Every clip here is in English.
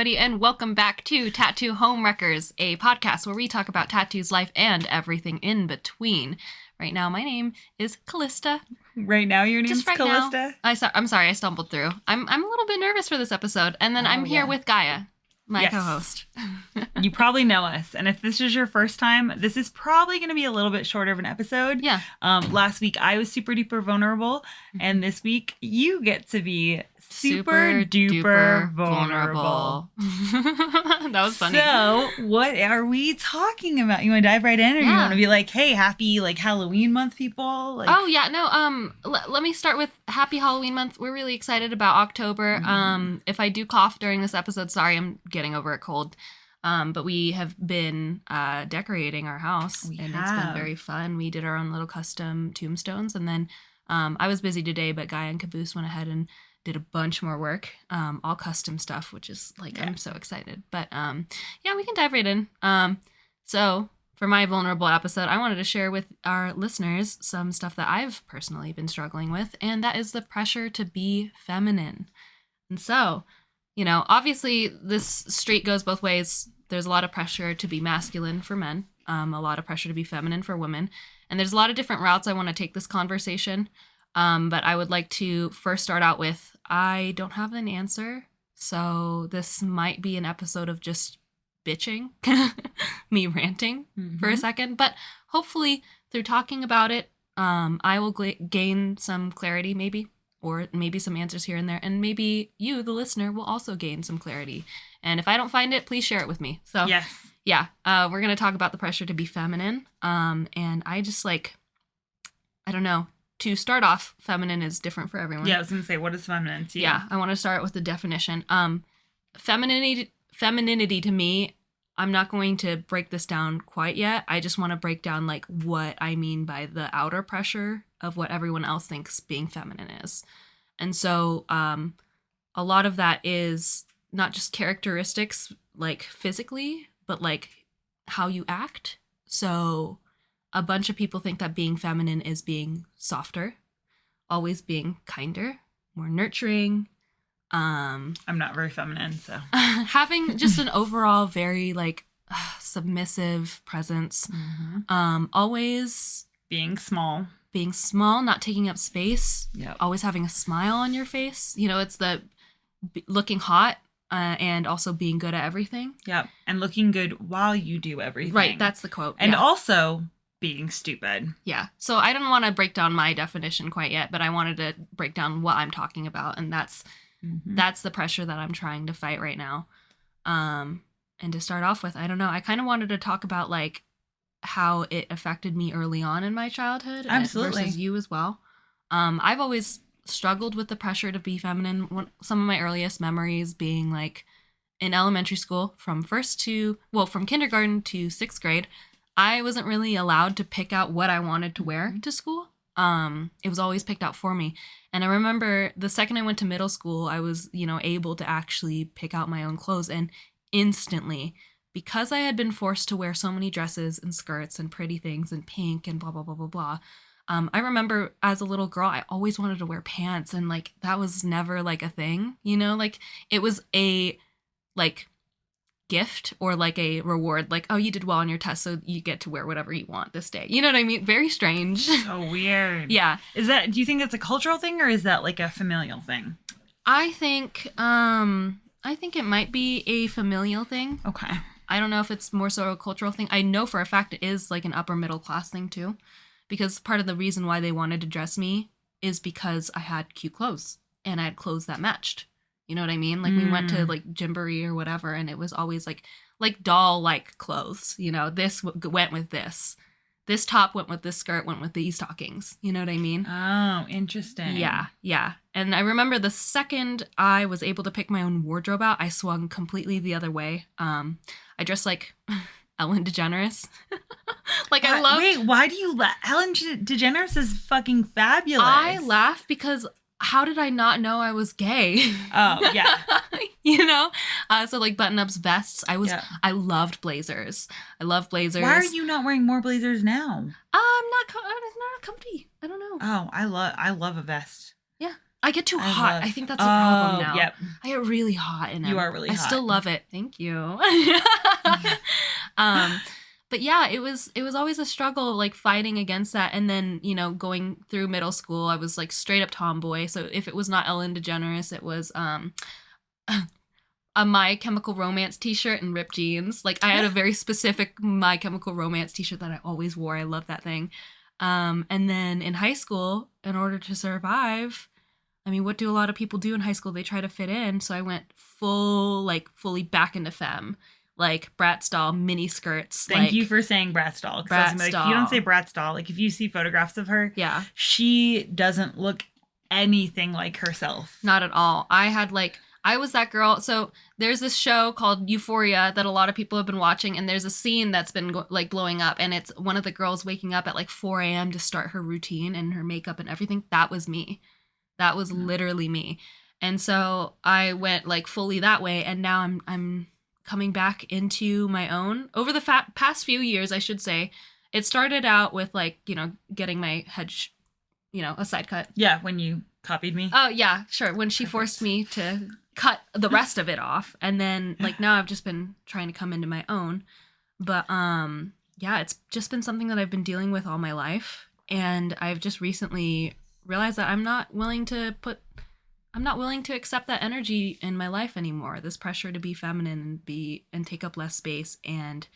everybody, and welcome back to Tattoo Homewreckers, a podcast where we talk about tattoos, life, and everything in between. Right now, my name is Callista. Right now, your name's Callista? I'm sorry, I stumbled through. I'm a little bit nervous for this episode, and then I'm here with Gaia, my co-host. You probably know us, and if this is your first time, this is probably going to be a little bit shorter of an episode. Yeah. Last week, I was super duper vulnerable, and this week, you get to be super duper vulnerable. That was funny. So, what are we talking about? You want to dive right in, or you want to be like, hey, happy Halloween month, people? Let me start with happy Halloween month. We're really excited about October. If I do cough during this episode, sorry, I'm getting over a cold. But we have been decorating our house, it's been very fun. We did our own little custom tombstones, and then I was busy today, but Gaia and Caboose went ahead and did a bunch more work, all custom stuff, which is I'm so excited. But we can dive right in. So for my vulnerable episode, I wanted to share with our listeners some stuff that I've personally been struggling with, and that is the pressure to be feminine. And so, obviously this street goes both ways. There's a lot of pressure to be masculine for men, a lot of pressure to be feminine for women, and there's a lot of different routes I want to take this conversation. But I would like to first start out with, I don't have an answer, so this might be an episode of just bitching, me ranting for a second, but hopefully through talking about it, I will gain some clarity maybe, or maybe some answers here and there, and maybe you, the listener, will also gain some clarity. And if I don't find it, please share it with me. So yes. We're going to talk about the pressure to be feminine, and I just I don't know. To start off, feminine is different for everyone. Yeah, I was going to say, what is feminine to you? Yeah, I want to start with the definition. Femininity to me, I'm not going to break this down quite yet. I just want to break down what I mean by the outer pressure of what everyone else thinks being feminine is. And so a lot of that is not just characteristics physically, but how you act. So a bunch of people think that being feminine is being softer, always being kinder, more nurturing. I'm not very feminine, so. Having just an overall very submissive presence. Always being small, not taking up space. Yep. Always having a smile on your face. It's the looking hot and also being good at everything. Yep. And looking good while you do everything. Right. That's the quote. And also being stupid. Yeah. So I didn't want to break down my definition quite yet, but I wanted to break down what I'm talking about. And that's the pressure that I'm trying to fight right now. And to start off with, I don't know, I kind of wanted to talk about how it affected me early on in my childhood. Absolutely. Versus you as well. I've always struggled with the pressure to be feminine. Some of my earliest memories being in elementary school from kindergarten to 6th grade, I wasn't really allowed to pick out what I wanted to wear to school. It was always picked out for me. And I remember the second I went to middle school, I was, able to actually pick out my own clothes. And instantly, because I had been forced to wear so many dresses and skirts and pretty things and pink and blah, blah, blah, blah, blah. I remember as a little girl, I always wanted to wear pants. And that was never a thing, it was a gift or a reward, oh, you did well on your test, so you get to wear whatever you want this day. You know what I mean? Very strange. So weird. Yeah. Do you think that's a cultural thing, or is that a familial thing? I think it might be a familial thing. Okay. I don't know if it's more so a cultural thing. I know for a fact it is an upper middle class thing too, because part of the reason why they wanted to dress me is because I had cute clothes and I had clothes that matched. You know what I mean? We went to Gymboree or whatever, and it was always doll clothes. This went with this. This top went with this skirt, went with these stockings. You know what I mean? Oh, interesting. Yeah. And I remember the second I was able to pick my own wardrobe out, I swung completely the other way. I dressed like Ellen DeGeneres. I love. Wait, why do you laugh? Ellen DeGeneres is fucking fabulous. I laugh because how did I not know I was gay? Oh, yeah. So button-ups, vests. I loved blazers. I love blazers. Why are you not wearing more blazers now? I'm not comfy. I don't know. Oh, I love a vest. Yeah. I get too hot. I think that's a problem now. Yep. I get really hot in them. You are really hot. I still love it. Thank you. But yeah, it was always a struggle, like fighting against that. And then, you know, going through middle school, I was like straight up tomboy. So if it was not Ellen DeGeneres, it was a My Chemical Romance t-shirt and ripped jeans. Like I had a very specific My Chemical Romance t-shirt that I always wore. I love that thing. And then in high school, in order to survive, I mean, what do a lot of people do in high school? They try to fit in. So I went fully back into femme. Like Bratz doll, mini skirts. Thank you for saying Bratz doll. Bratz doll. If you don't say Bratz doll, like if you see photographs of her, yeah, she doesn't look anything like herself. Not at all. I was that girl. So there's this show called Euphoria that a lot of people have been watching, and there's a scene that's been like blowing up, and it's one of the girls waking up at like 4 a.m. to start her routine and her makeup and everything. That was me. That was literally me. And so I went like fully that way, and now I'm coming back into my own. Over the past few years, I should say, it started out with like, you know, getting my head, a side cut. Yeah, when you copied me. Oh, yeah, sure. When she forced me to cut the rest of it off. And then like now I've just been trying to come into my own. But yeah, it's just been something that I've been dealing with all my life. And I've just recently realized that I'm not willing to accept that energy in my life anymore. This pressure to be feminine and take up less space and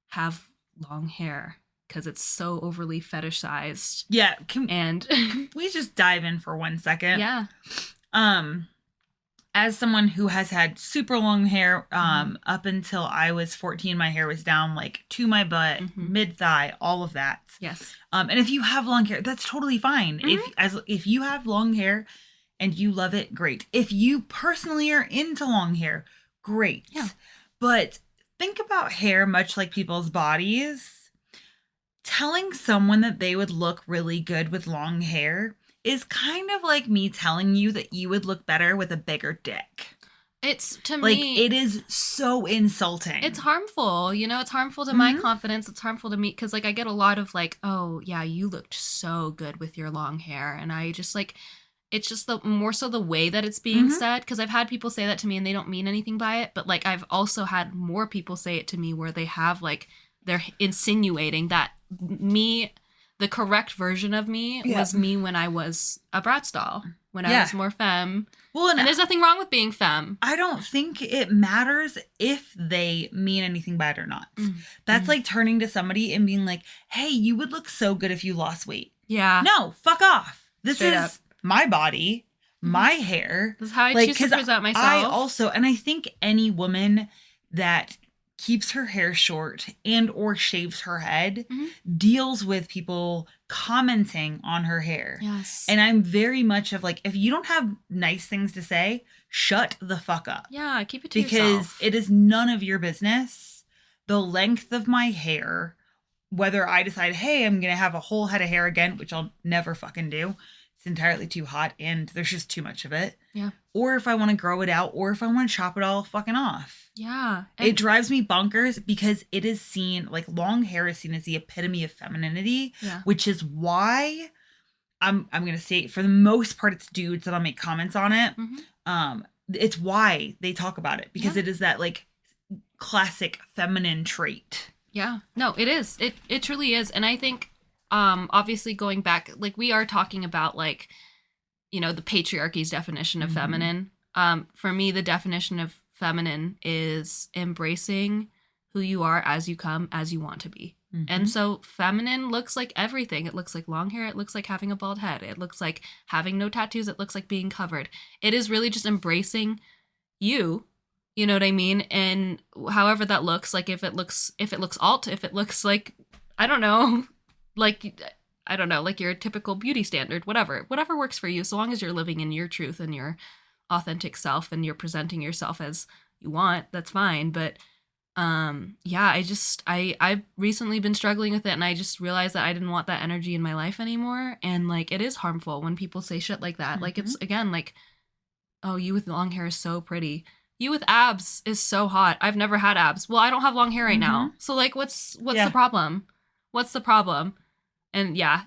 have long hair because it's so overly fetishized. Yeah. Can we just dive in for 1 second? Yeah. As someone who has had super long hair, up until I was 14, my hair was down like to my butt, mid thigh, all of that. Yes. And if you have long hair, that's totally fine. If you have long hair and you love it, great. If you personally are into long hair, great. Yeah. But think about hair much like people's bodies. Telling someone that they would look really good with long hair is kind of like me telling you that you would look better with a bigger dick. It's, to like, me, it is so insulting. It's harmful. You know, it's harmful to my confidence. It's harmful to me because, like, I get a lot of, like, oh, yeah, you looked so good with your long hair. And I just, like, it's just more so the way that it's being said. Because I've had people say that to me and they don't mean anything by it. But, like, I've also had more people say it to me where they have, like, they're insinuating that me, the correct version of me was me when I was a Bratz doll. When I was more femme. Well, and there's nothing wrong with being femme. I don't think it matters if they mean anything by it or not. That's like turning to somebody and being like, hey, you would look so good if you lost weight. Yeah. No, fuck off. This Straight is up. my body, my hair. This is how I choose to present myself. I also, and I think any woman that keeps her hair short and or shaves her head deals with people commenting on her hair. Yes. And I'm very much of like, if you don't have nice things to say, shut the fuck up. Yeah, keep it to yourself. Because it is none of your business. The length of my hair, whether I decide, hey, I'm going to have a whole head of hair again, which I'll never fucking do. It's entirely too hot and there's just too much of it. Yeah. Or if I want to grow it out, or if I want to chop it all fucking off. Yeah. It drives me bonkers because it is seen, like, long hair is seen as the epitome of femininity, which is why I'm going to say, for the most part, it's dudes that'll make comments on it. It's why they talk about it, because it is that, like, classic feminine trait. Yeah. No, it is. It truly is. And I think, obviously going back, like, we are talking about, like, you know, the patriarchy's definition of feminine. For me, the definition of feminine is embracing who you are as you come, as you want to be. And so feminine looks like everything. It looks like long hair. It looks like having a bald head. It looks like having no tattoos. It looks like being covered. It is really just embracing you. You know what I mean? And however that looks, like if it looks alt, if it looks like, I don't know, like your typical beauty standard, whatever works for you, so long as you're living in your truth and your authentic self and you're presenting yourself as you want, that's fine. But I've recently been struggling with it, and I just realized that I didn't want that energy in my life anymore. And like, it is harmful when people say shit like that. Like, it's, again, like, oh, you with long hair is so pretty. You with abs is so hot. I've never had abs. Well, I don't have long hair right now. So like, what's the problem? What's the problem? And yeah,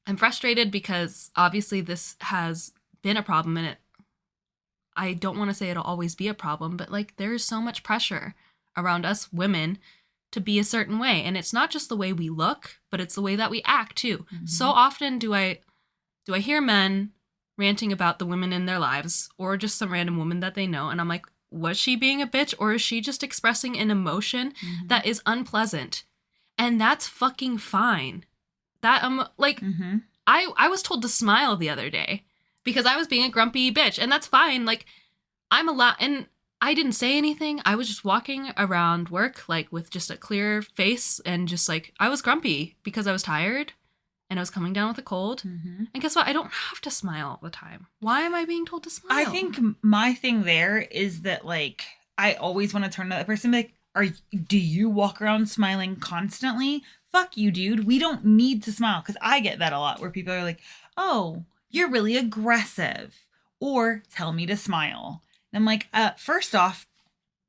I'm frustrated because obviously this has been a problem, and I don't want to say it'll always be a problem, but like there's so much pressure around us women to be a certain way. And it's not just the way we look, but it's the way that we act too. Mm-hmm. So often do I hear men ranting about the women in their lives or just some random woman that they know. And I'm like, was she being a bitch, or is she just expressing an emotion that is unpleasant? And that's fucking fine. That I was told to smile the other day because I was being a grumpy bitch, and that's fine. Like, I'm allowed, and I didn't say anything. I was just walking around work like with just a clear face, and just like I was grumpy because I was tired and I was coming down with a cold. And guess what? I don't have to smile all the time. Why am I being told to smile? I think my thing there is that, like, I always want to turn to that person and be like, do you walk around smiling constantly? Fuck you, dude. We don't need to smile. Because I get that a lot where people are like, oh, you're really aggressive. Or tell me to smile. And I'm like, first off,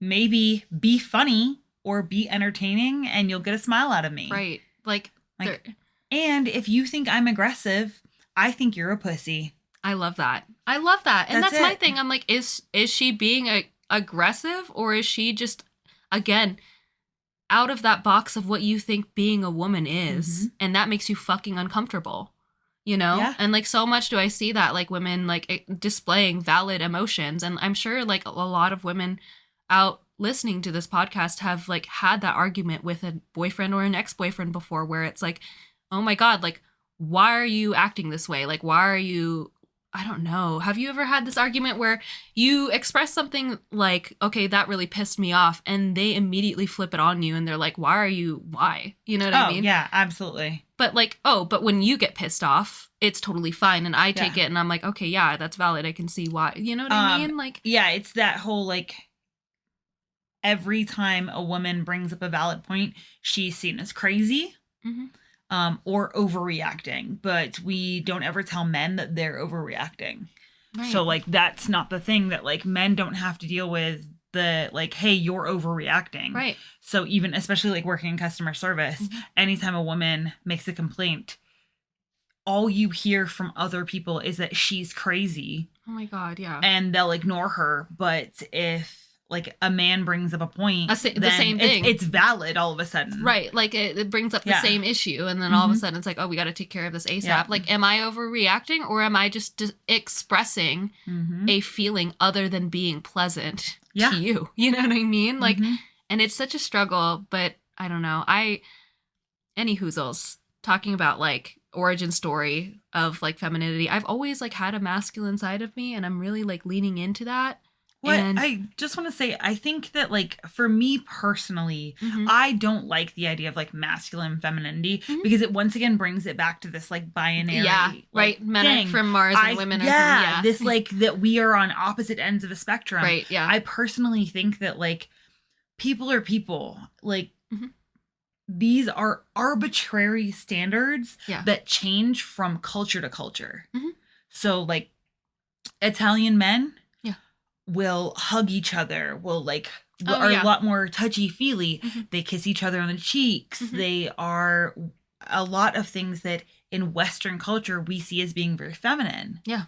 maybe be funny or be entertaining and you'll get a smile out of me. Right. Like and if you think I'm aggressive, I think you're a pussy. I love that. And that's my thing. I'm like, is she being aggressive, or is she just, again, out of that box of what you think being a woman is, and that makes you fucking uncomfortable, you know? Yeah. And like so much do I see that, like women like displaying valid emotions, and I'm sure like a lot of women out listening to this podcast have like had that argument with a boyfriend or an ex-boyfriend before, where it's like, oh my God, like, why are you acting this way? Like, why are you, I don't know. Have you ever had this argument where you express something like, okay, that really pissed me off, and they immediately flip it on you and they're like, why? You know what I mean? Yeah, absolutely. But like, but when you get pissed off, it's totally fine. And I take it and I'm like, okay, yeah, that's valid. I can see why. You know what I mean? Like, yeah, it's that whole like, every time a woman brings up a valid point, she's seen as crazy. Or overreacting, but we don't ever tell men that they're overreacting. Right. So like, that's not the thing that like men don't have to deal with, the like, hey, you're overreacting. Right. So even, especially like working in customer service, anytime a woman makes a complaint, all you hear from other people is that she's crazy. Oh my God. Yeah. And they'll ignore her. But if like a man brings up a point, the same thing, it's valid all of a sudden. Right. Like it brings up the same issue. And then all of a sudden it's like, oh, we got to take care of this ASAP. Yeah. Like, am I overreacting, or am I just expressing a feeling other than being pleasant to you? You know what I mean? Like, and it's such a struggle, but I don't know. Any hoozles, talking about like origin story of like femininity. I've always like had a masculine side of me, and I'm really like leaning into that. Well, I just want to say, I think that, like, for me personally, I don't like the idea of, like, masculine femininity, because it once again brings it back to this, like, binary. Yeah, like, right. Men thing. are from Mars and women are from, this, like, that we are on opposite ends of a spectrum. Right, yeah. I personally think that, like, people are people. Like, these are arbitrary standards that change from culture to culture. So, like, Italian men will hug each other, are a lot more touchy-feely. They kiss each other on the cheeks. They are a lot of things that in Western culture we see as being very feminine. Yeah.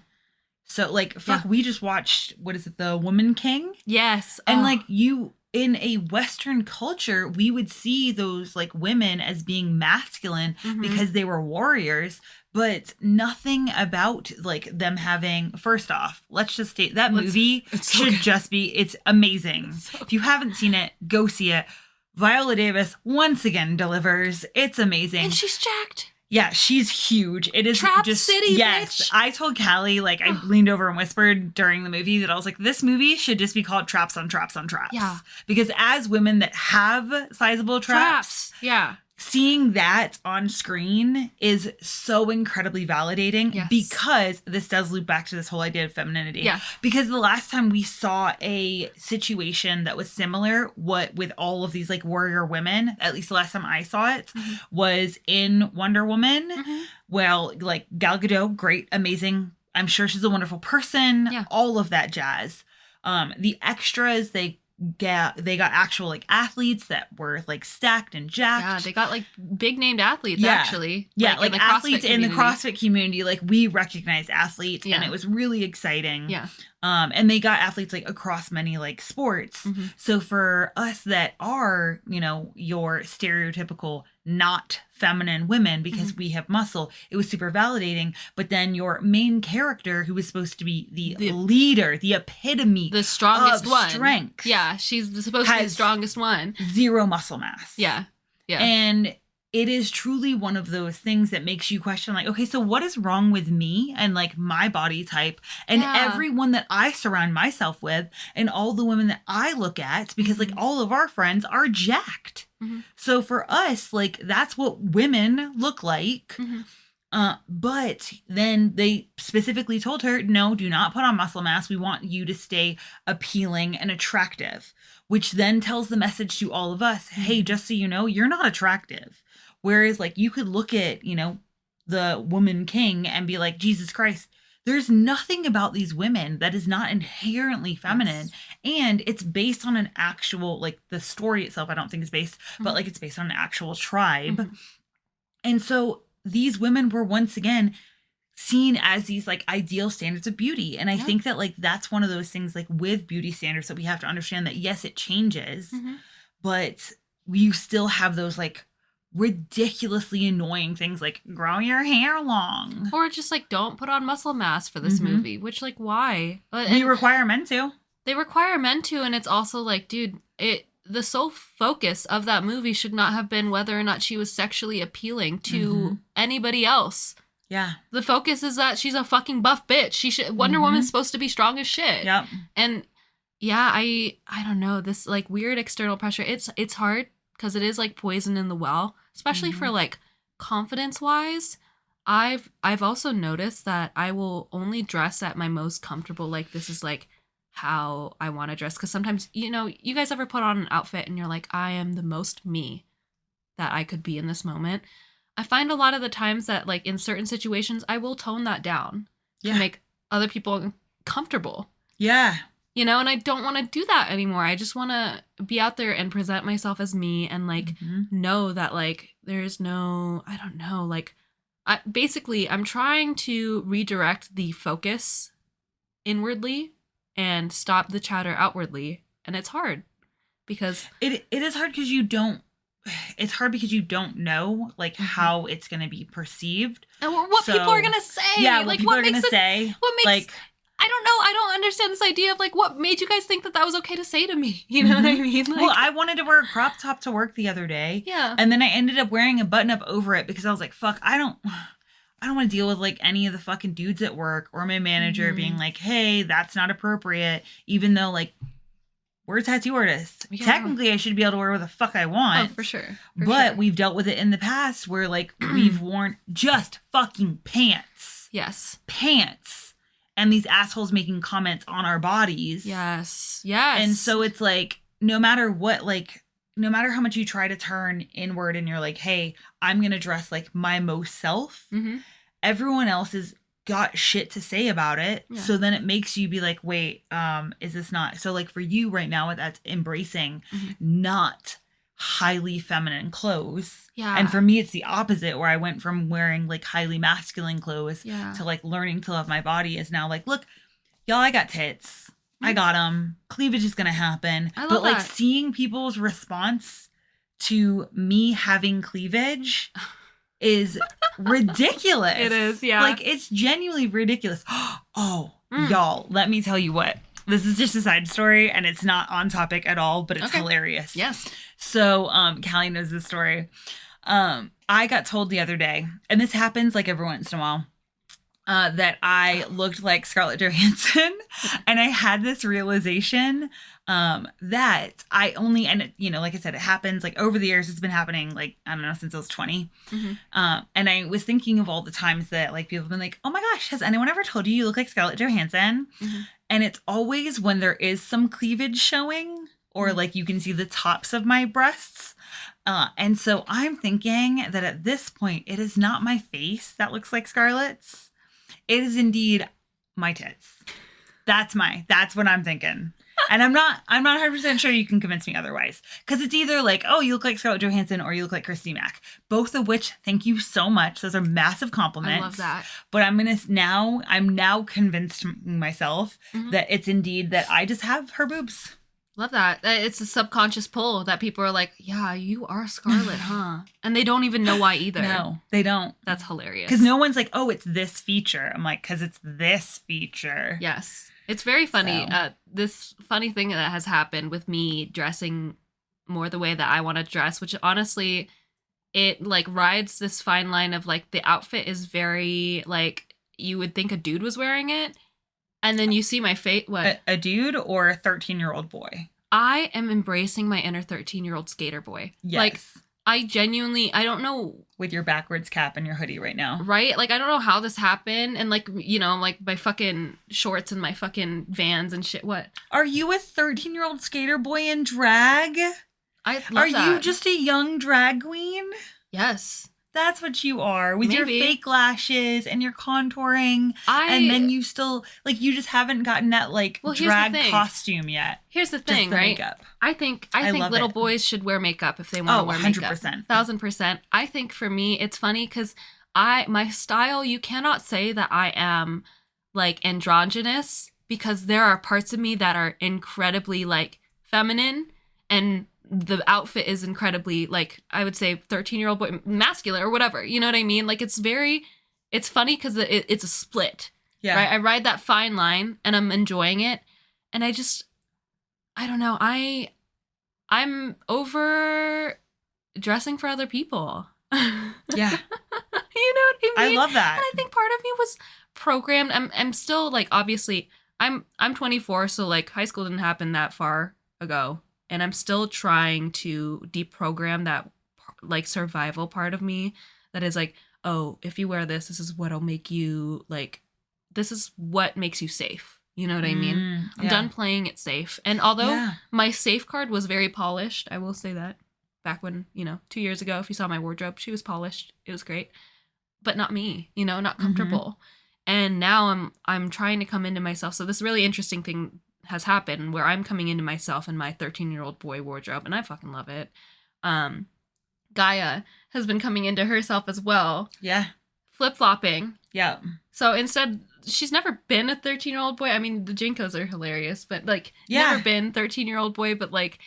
So, like, we just watched, what is it, The Woman King? Yes. And, like, in a Western culture, we would see those, like, women as being masculine because they were warriors, but nothing about, like, them having, first off, let's just state, that movie should just be, it's amazing. If you haven't seen it, go see it. Viola Davis once again delivers. It's amazing. And she's jacked. Yeah, she's huge. It is Trap just City, yes. bitch. I told Callie, like, I leaned over and whispered during the movie that I was like, this movie should just be called Traps on Traps on Traps. Yeah. Because as women that have sizable traps. Yeah. Seeing that on screen is so incredibly validating because this does loop back to this whole idea of femininity. Yeah. Because the last time we saw a situation that was similar, with all of these like warrior women, at least the last time I saw it, was in Wonder Woman. Well, like Gal Gadot, great, amazing. I'm sure she's a wonderful person. Yeah. All of that jazz. The extras, they they got actual like athletes that were like stacked and jacked. Yeah, they got like big named athletes actually. Yeah, like athletes in the CrossFit community. Like we recognize athletes, and it was really exciting. Yeah. And they got athletes like across many like sports. Mm-hmm. So for us that are, you know, your stereotypical not feminine women, because Mm-hmm. we have muscle, it was super validating. But then your main character, who was supposed to be the leader, the epitome, the strongest of one, strength, yeah, she's supposed to be the strongest one, zero muscle mass. Yeah. And it is truly one of those things that makes you question, like, okay, so what is wrong with me and like my body type and everyone that I surround myself with and all the women that I look at, because like all of our friends are jacked. Mm-hmm. So for us, like that's what women look like. Mm-hmm. But then they specifically told her, no, do not put on muscle mass. We want you to stay appealing and attractive, which then tells the message to all of us, hey, just so you know, you're not attractive. Whereas like you could look at, you know, the woman king and be like, Jesus Christ, there's nothing about these women that is not inherently feminine. Yes. And it's based on an actual, like the story itself, I don't think is based, but like it's based on an actual tribe. Mm-hmm. And so these women were once again seen as these like ideal standards of beauty. And I think that like that's one of those things like with beauty standards that we have to understand that yes, it changes, but you still have those like ridiculously annoying things like grow your hair long. Or just like don't put on muscle mass for this movie, which like why? We require men to. They require men to, and it's also like, dude, the sole focus of that movie should not have been whether or not she was sexually appealing to anybody else. Yeah. The focus is that she's a fucking buff bitch. Wonder Woman's supposed to be strong as shit. Yep. And yeah, I don't know, this like weird external pressure. It's hard because it is like poison in the well, especially for like confidence wise. I've also noticed that I will only dress at my most comfortable. Like this is like how I want to dress, because sometimes, you know, you guys ever put on an outfit and you're like, I am the most me that I could be in this moment. I find a lot of the times that like in certain situations I will tone that down to make other people comfortable. Yeah. You know, and I don't want to do that anymore. I just want to be out there and present myself as me and like know that like there's no, I don't know, like I'm trying to redirect the focus inwardly and stop the chatter outwardly. And it's hard because it is hard because you don't know like how it's going to be perceived. And what people are going to say. Yeah, like what people are going to say. What makes, like, I don't know. I don't understand this idea of like what made you guys think that was okay to say to me. You know what I mean? Like, well, I wanted to wear a crop top to work the other day. Yeah. And then I ended up wearing a button up over it because I was like, fuck, I don't want to deal with like any of the fucking dudes at work or my manager being like, hey, that's not appropriate. Even though like we're tattoo artists. Yeah. Technically, I should be able to wear what the fuck I want. Oh, for sure. But we've dealt with it in the past where like we've worn just fucking pants. Yes. Pants. And these assholes making comments on our bodies. Yes. Yes. And so it's like, no matter how much you try to turn inward and you're like, hey, I'm going to dress like my most self, everyone else has got shit to say about it. Yeah. So then it makes you be like, wait, is this not? So like for you right now, that's embracing not highly feminine clothes. Yeah. And for me, it's the opposite, where I went from wearing like highly masculine clothes to like learning to love my body is now like, look, y'all, I got tits. I got them. Cleavage is going to happen. But like seeing people's response to me having cleavage is ridiculous. It is, yeah. Like it's genuinely ridiculous. Y'all, let me tell you what. This is just a side story and it's not on topic at all, but it's hilarious. Yes. So, Callie knows this story. I got told the other day, and this happens like every once in a while, that I looked like Scarlett Johansson, and I had this realization that I only, and you know, like I said, it happens like over the years. It's been happening like, I don't know, since I was 20. And I was thinking of all the times that like people have been like, oh my gosh, has anyone ever told you look like Scarlett Johansson? And it's always when there is some cleavage showing, or like you can see the tops of my breasts. And so I'm thinking that at this point, it is not my face that looks like Scarlett's. It is indeed my tits. That's what I'm thinking. And I'm not 100% sure you can convince me otherwise. Because it's either like, oh, you look like Scarlett Johansson or you look like Christy Mack. Both of which, thank you so much. Those are massive compliments. I love that. But I'm now convinced myself that it's indeed that I just have her boobs. Love that. It's a subconscious pull that people are like, yeah, you are Scarlett, huh? And they don't even know why either. No, they don't. That's hilarious. Because no one's like, oh, it's this feature. I'm like, because it's this feature. Yes. It's very funny. So. This funny thing that has happened with me dressing more the way that I want to dress, which honestly, it like rides this fine line of like the outfit is very like you would think a dude was wearing it. And then you see my face. What? A dude or a 13-year-old boy? I am embracing my inner 13-year-old skater boy. Yes. Like, I genuinely, I don't know. With your backwards cap and your hoodie right now. Right? Like, I don't know how this happened. And like, you know, like my fucking shorts and my fucking Vans and shit. What? Are you a 13-year-old skater boy in drag? I love Are that. you just a young drag queen? Yes. That's what you are. With your fake lashes and your contouring. And then you still, like, you just haven't gotten that, like, drag costume yet. Here's the thing, right? Makeup. I think little boys should wear makeup if they want to wear 100%. Makeup. 1,000%. I think for me, it's funny because my style, you cannot say that I am, like, androgynous because there are parts of me that are incredibly, like, feminine and the outfit is incredibly, like, I would say 13-year-old boy, masculine or whatever. You know what I mean? Like, it's funny because it's a split. Yeah. Right? I ride that fine line and I'm enjoying it. And I don't know. I'm over dressing for other people. Yeah. You know what I mean? I love that. And I think part of me was programmed. I'm still, like, obviously, I'm 24, so, like, high school didn't happen that far ago. And I'm still trying to deprogram that, like, survival part of me that is like, oh, if you wear this is what'll make you, like, this is what makes you safe. You know what I mean? I'm done playing it safe. And although my safe card was very polished, I will say that back when, 2 years ago, if you saw my wardrobe, she was polished. It was great. But not me, not comfortable. And now I'm trying to come into myself. So this really interesting thing has happened where I'm coming into myself in my 13-year-old boy wardrobe, and I fucking love it. Gaia has been coming into herself as well. Yeah. Flip-flopping. Yeah. So instead, she's never been a 13-year-old boy. I mean, the Jinkos are hilarious, but, like, never been 13-year-old boy, but, like,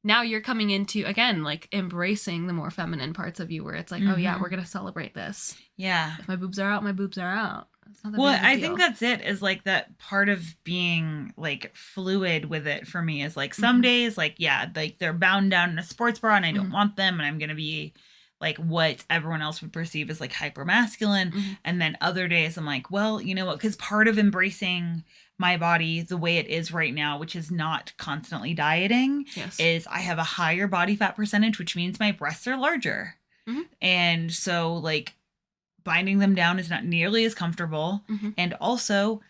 now you're coming into, again, like, embracing the more feminine parts of you where it's like, oh, yeah, we're going to celebrate this. Yeah. If my boobs are out, my boobs are out. Well, I think that's it, is like that part of being like fluid with it for me is like some days, like, yeah, like they're bound down in a sports bra and I don't want them and I'm going to be like what everyone else would perceive as like hyper masculine. And then other days I'm like, well, you know what? Because part of embracing my body the way it is right now, which is not constantly dieting, is I have a higher body fat percentage, which means my breasts are larger. And so like, binding them down is not nearly as comfortable. And also,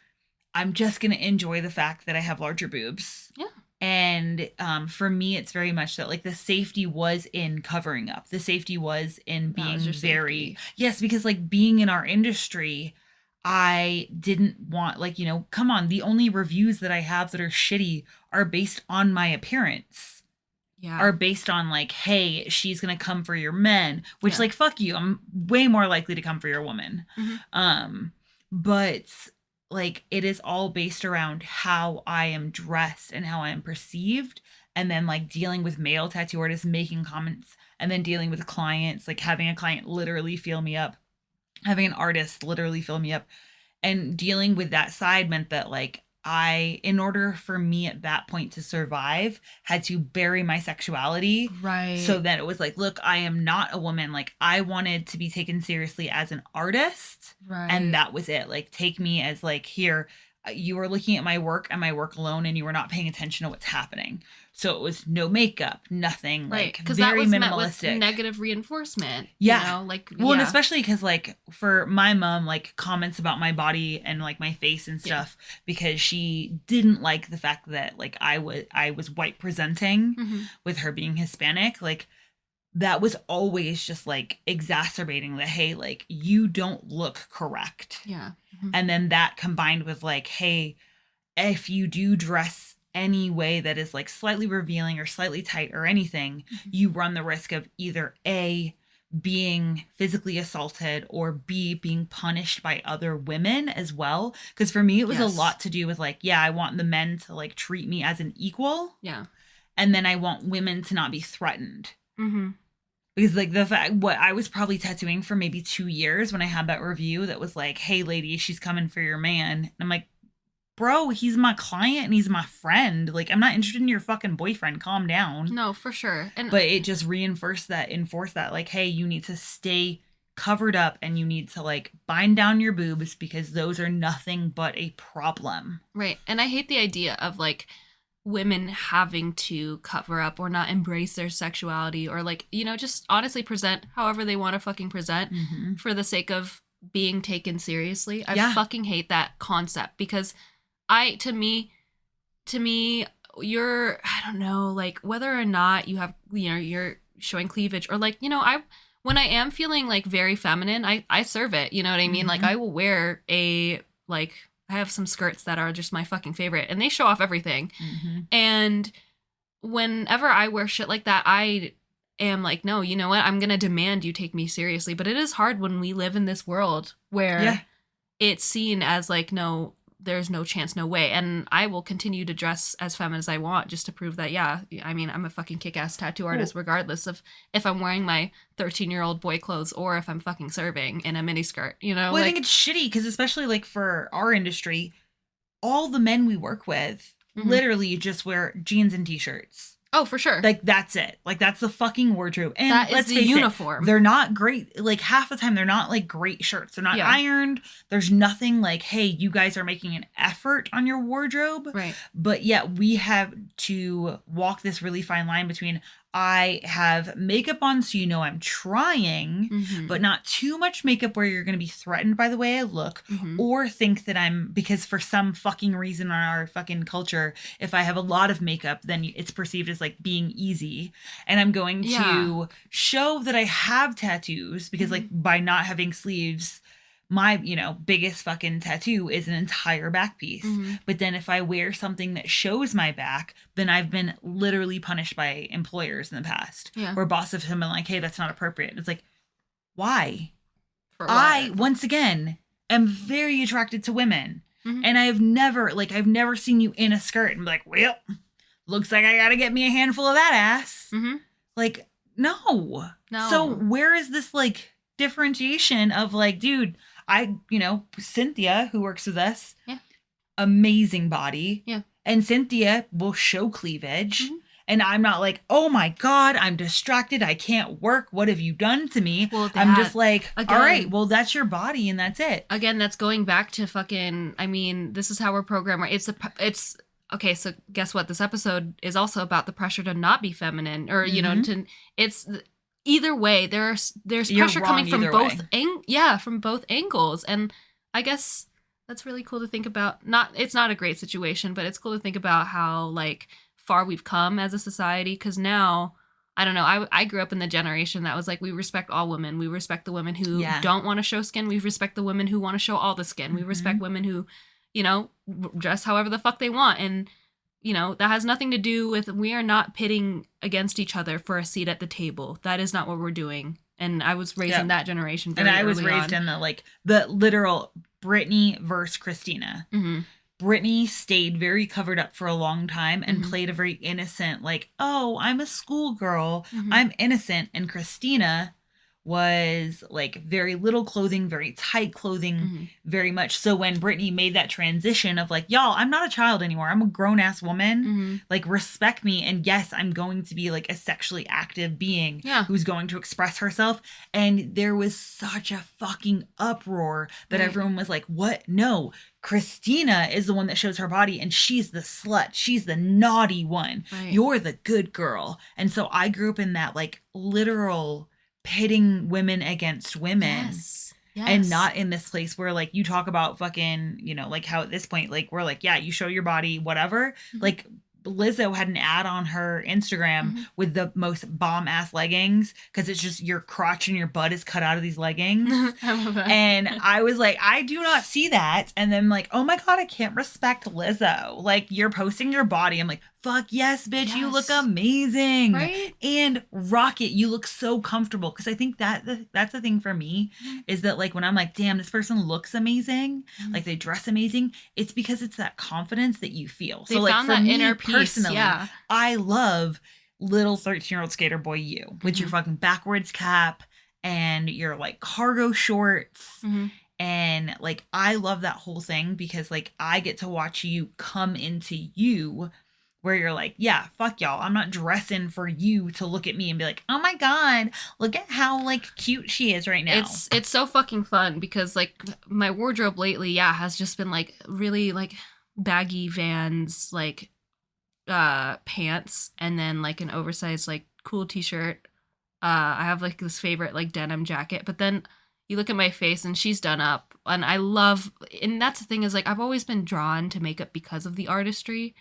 I'm just going to enjoy the fact that I have larger boobs. Yeah. And for me, it's very much that, like, the safety was in covering up. The safety was in being very... Yes, because, like, being in our industry, I didn't want, like, come on, the only reviews that I have that are shitty are based on my appearance. Yeah. Are based on like, hey, she's gonna come for your men, which like, fuck you, I'm way more likely to come for your woman. But like, it is all based around how I am dressed and how I am perceived, and then like dealing with male tattoo artists making comments, and then dealing with clients, like having a client literally feel me up, having an artist literally fill me up, and dealing with that side meant that like in order for me at that point to survive, had to bury my sexuality. Right. So that it was like, look, I am not a woman. Like, I wanted to be taken seriously as an artist. Right. And that was it. Like, take me as like, here, you were looking at my work and my work alone, and you were not paying attention to what's happening. So it was no makeup, nothing, right. Like, because that was minimalistic. Met with negative reinforcement. Yeah. And especially because, like, for my mom, like, comments about my body and, like, my face and stuff, because she didn't like the fact that, like, I was white presenting with her being Hispanic. Like, that was always just, like, exacerbating the, hey, like, you don't look correct. Yeah. And then that combined with, like, hey, if you do dress any way that is like slightly revealing or slightly tight or anything, you run the risk of either A, being physically assaulted, or B, being punished by other women as well. Because for me, it was a lot to do with like, yeah, I want the men to like treat me as an equal. Yeah. And then I want women to not be threatened. Because like the fact, what I was probably tattooing for maybe 2 years when I had that review that was like, hey lady, she's coming for your man. And I'm like, bro, he's my client and he's my friend. Like, I'm not interested in your fucking boyfriend. Calm down. No, for sure. But it just enforced that, like, hey, you need to stay covered up and you need to, like, bind down your boobs because those are nothing but a problem. Right. And I hate the idea of, like, women having to cover up or not embrace their sexuality or, like, you know, just honestly present however they want to fucking present for the sake of being taken seriously. I fucking hate that concept because to me, you're, I don't know, like whether or not you have, you know, you're showing cleavage or like, you know, when I am feeling like very feminine, I serve it. You know what I mean? Like I will wear I have some skirts that are just my fucking favorite and they show off everything. And whenever I wear shit like that, I am like, no, you know what? I'm going to demand you take me seriously. But it is hard when we live in this world where it's seen as like, no, there's no chance, no way. And I will continue to dress as feminine as I want just to prove that, yeah, I mean, I'm a fucking kick-ass tattoo artist regardless of if I'm wearing my 13-year-old boy clothes or if I'm fucking serving in a miniskirt, you know? Well, I think it's shitty because especially like for our industry, all the men we work with literally just wear jeans and t-shirts. Oh, for sure. Like, that's it. Like, that's the fucking wardrobe. And that is the uniform. They're not great. Like, half the time, they're not, like, great shirts. They're not ironed. There's nothing like, hey, you guys are making an effort on your wardrobe. Right. But yet, we have to walk this really fine line between, I have makeup on so you know I'm trying, but not too much makeup where you're going to be threatened by the way I look or think that because for some fucking reason in our fucking culture, if I have a lot of makeup, then it's perceived as like being easy. And I'm going to show that I have tattoos because like by not having sleeves, my, you know, biggest fucking tattoo is an entire back piece. But then if I wear something that shows my back, then I've been literally punished by employers in the past. Where bosses have been like, hey, that's not appropriate. It's like, why? I, once again, am very attracted to women. And I've never seen you in a skirt and be like, well, looks like I gotta get me a handful of that ass. Like, no. So where is this, like, differentiation of, like, dude, Cynthia, who works with us, amazing body. And Cynthia will show cleavage. And I'm not like, oh my God, I'm distracted. I can't work. What have you done to me? Well, I'm just like, again, all right, well, that's your body and that's it. Again, that's going back to fucking, I mean, this is how we're programmed. Right? It's okay. So guess what? This episode is also about the pressure to not be feminine or, you know, it's either way. There's pressure coming from from both angles. And I guess that's really cool to think about. It's not a great situation, but it's cool to think about how, like, far we've come as a society, because now I don't know, I grew up in the generation that was like, we respect all women, we respect the women who don't want to show skin, we respect the women who want to show all the skin, we respect women who, you know, dress however the fuck they want. And you know, that has nothing to do with, we are not pitting against each other for a seat at the table. That is not what we're doing. And I was raised in that generation very and I was raised in the literal Britney versus Christina. Britney stayed very covered up for a long time and played a very innocent, like, oh, I'm a schoolgirl, I'm innocent. And Christina was like very little clothing, very tight clothing, very much. So when Britney made that transition of like, y'all, I'm not a child anymore, I'm a grown ass woman, like, respect me. And yes, I'm going to be like a sexually active being who's going to express herself. And there was such a fucking uproar that everyone was like, what? No, Christina is the one that shows her body and she's the slut. She's the naughty one. You're the good girl. And so I grew up in that, like, literal pitting women against women. And not in this place where, like, you talk about fucking, you know, like how at this point, like, we're like, yeah, you show your body, whatever. Like Lizzo had an ad on her Instagram with the most bomb ass leggings because it's just your crotch and your butt is cut out of these leggings. I love that. And I was like, I do not see that. And then like, oh my God, I can't respect Lizzo. Like, you're posting your body. I'm like, fuck yes, bitch, you look amazing. Right? And rock it. You look so comfortable. Because I think that's the thing for me is that like when I'm like, damn, this person looks amazing, like they dress amazing, it's because it's that confidence that you feel. They so like found for that me inner peace, personally, I love little 13-year-old skater boy you with your fucking backwards cap and your like cargo shorts. And like I love that whole thing because like I get to watch you come into you where you're like, yeah, fuck y'all. I'm not dressing for you to look at me and be like, oh my God, look at how like cute she is right now. It's so fucking fun because like my wardrobe lately, has just been like really like baggy Vans, like pants, and then like an oversized like cool t-shirt. I have like this favorite like denim jacket, but then you look at my face and she's done up, and and that's the thing is like I've always been drawn to makeup because of the artistry.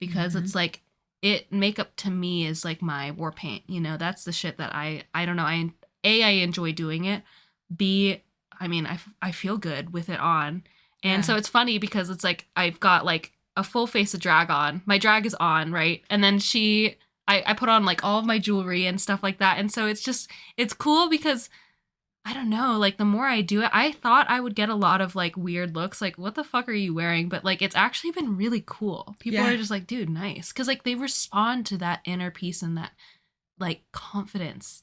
Because it's like makeup to me is like my war paint, you know, that's the shit that I don't know. I enjoy doing it. B, I mean, I feel good with it on. And so it's funny because it's like, I've got like a full face of drag on. My drag is on, right? And then I put on like all of my jewelry and stuff like that. And so it's cool because I don't know, like the more I do it, I thought I would get a lot of like weird looks, like what the fuck are you wearing? But like it's actually been really cool. People are just like, dude, nice. Cause like they respond to that inner peace and that like confidence.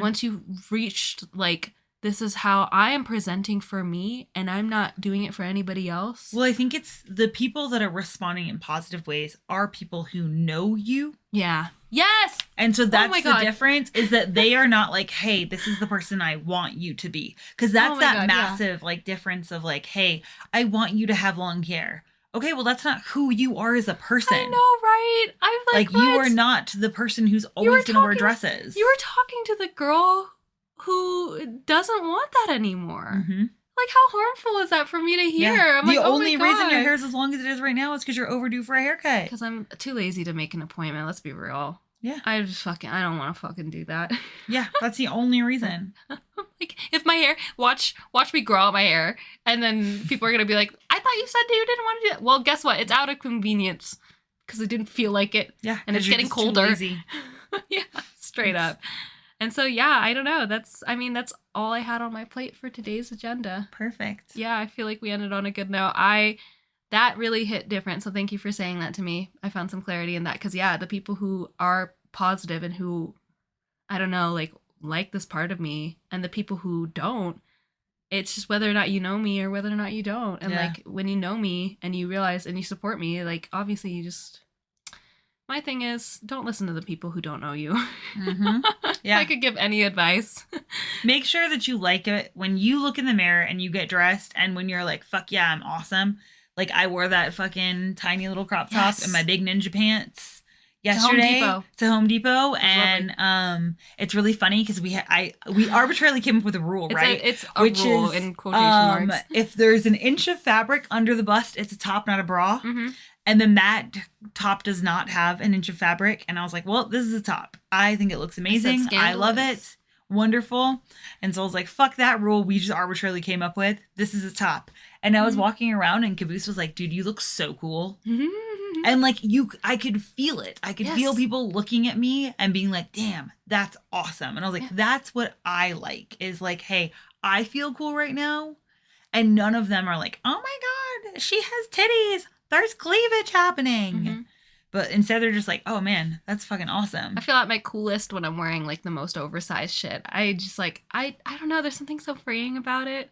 Once you've reached like, this is how I am presenting for me and I'm not doing it for anybody else. Well, I think it's the people that are responding in positive ways are people who know you. Yeah. Yes. And so that's the difference is that they are not like, hey, this is the person I want you to be. Because that's massive like difference of like, hey, I want you to have long hair. Okay, well, that's not who you are as a person. I know, right? I'm like, you are not the person who's always going to wear dresses. You were talking to the girl who doesn't want that anymore. Like, how harmful is that for me to hear? I'm the like, only reason your hair is as long as it is right now is because you're overdue for a haircut. Because I'm too lazy to make an appointment. Let's be real. Yeah. I don't want to fucking do that. Yeah, that's the only reason. Like, if my hair, watch me grow out my hair, and then people are going to be like, I thought you said you didn't want to do that. Well, guess what? It's out of convenience because I didn't feel like it. Yeah. And it's getting colder. Yeah, straight up. And so, yeah, I don't know. That's all I had on my plate for today's agenda. Perfect. Yeah, I feel like we ended on a good note. That really hit different. So thank you for saying that to me. I found some clarity in that. Because, yeah, the people who are positive and who, I don't know, like this part of me, and the people who don't, it's just whether or not you know me or whether or not you don't. And, like, when you know me and you realize and you support me, like, obviously you just... My thing is, don't listen to the people who don't know you. Yeah. I could give any advice. Make sure that you like it when you look in the mirror and you get dressed, and when you're like, fuck yeah, I'm awesome. Like, I wore that fucking tiny little crop top and my big ninja pants yesterday to Home Depot. And it's really funny because we arbitrarily came up with a rule, right? It's a rule in quotation marks. If there's an inch of fabric under the bust, it's a top, not a bra. And then that top does not have an inch of fabric. And I was like, well, this is a top. I think it looks amazing. I love it. Wonderful. And so I was like, fuck that rule we just arbitrarily came up with. This is a top. And I was walking around and Caboose was like, dude, you look so cool. And like I could feel it. I could feel people looking at me and being like, damn, that's awesome. And I was like, that's what I like is like, hey, I feel cool right now. And none of them are like, oh my God, she has titties. There's cleavage happening. But instead they're just like, oh man, that's fucking awesome. I feel at my coolest when I'm wearing like the most oversized shit. I just like, I don't know. There's something so freeing about it.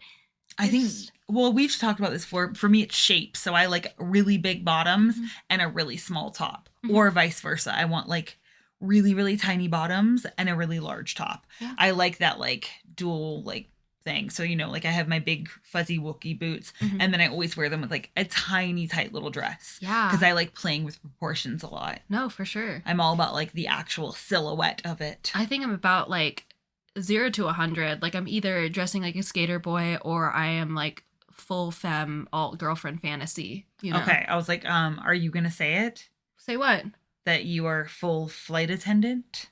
I think, well, we've talked about this before. For me, it's shape. So I like really big bottoms and a really small top, or vice versa. I want like really, really tiny bottoms and a really large top. Yeah. I like that like dual like thing. So, you know, like I have my big fuzzy Wookiee boots and then I always wear them with like a tiny tight little dress. Yeah. Because I like playing with proportions a lot. No, for sure. I'm all about like the actual silhouette of it. I think I'm about like 0 to 100. Like I'm either dressing like a skater boy or I am like full femme alt girlfriend fantasy, you know? Okay. I was like, are you going to say it? Say what? that you are full flight attendant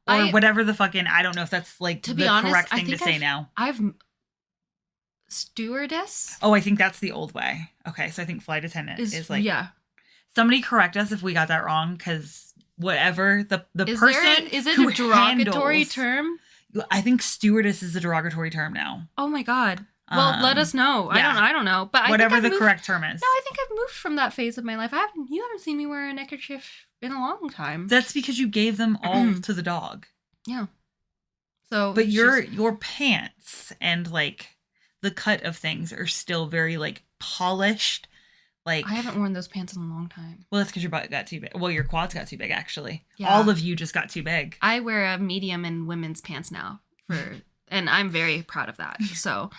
or whatever the fucking, I don't know if that's like to the be honest, correct thing to say now. I've stewardess. Oh, I think that's the old way. Okay, so I think flight attendant is like, yeah. Somebody correct us if we got that wrong, because whatever the is person is it a derogatory term? I think stewardess is a derogatory term now. Oh my god. Well, let us know. Yeah. I don't know, but whatever the correct term is. No, I think I've moved from that phase of my life. You haven't seen me wear a neckerchief in a long time. That's because you gave them all to the dog. Yeah. So, but your pants and like the cut of things are still very like polished. Like I haven't worn those pants in a long time. Well, that's because your butt got too big. Well, your quads got too big, actually. Yeah. All of you just got too big. I wear a medium in women's pants now, and I'm very proud of that. So,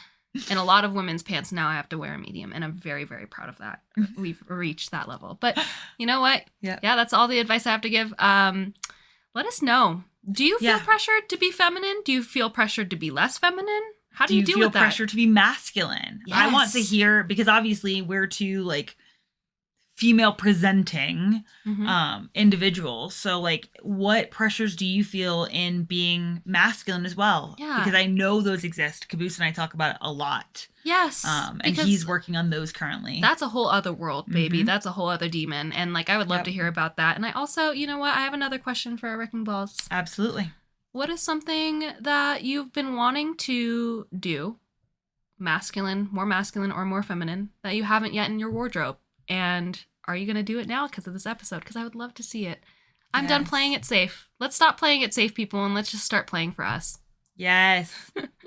in a lot of women's pants now, I have to wear a medium, and I'm very, very proud of that. We've reached that level. But you know what? Yeah, that's all the advice I have to give. Let us know. Do you feel pressured to be feminine? Do you feel pressured to be less feminine? How do you deal with that? Do you feel pressure to be masculine? Yes. I want to hear, because obviously we're two like female presenting individuals. So like what pressures do you feel in being masculine as well? Yeah. Because I know those exist. Caboose and I talk about it a lot. Yes. And he's working on those currently. That's a whole other world, baby. That's a whole other demon. And like I would love to hear about that. And I also, you know what? I have another question for our Wrecking Balls. Absolutely. What is something that you've been wanting to do, masculine, or more feminine, that you haven't yet in your wardrobe? And are you going to do it now because of this episode? Because I would love to see it. I'm done playing it safe. Let's stop playing it safe, people, and let's just start playing for us. Yes.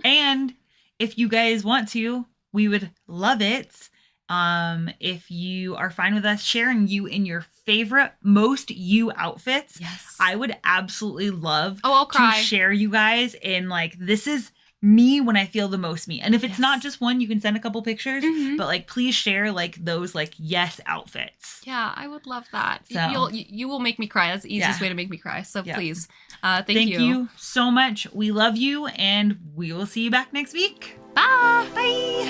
And if you guys want to, we would love it. If you are fine with us sharing you in your favorite, most you outfits, yes, I would absolutely love I'll cry. to share you guys in like, this is me when I feel the most me. And if it's not just one, you can send a couple pictures, but like, please share like those like yes outfits. Yeah, I would love that. So, you will make me cry. That's the easiest way to make me cry. So please, thank you. Thank you so much. We love you, and we will see you back next week. Bye. Bye.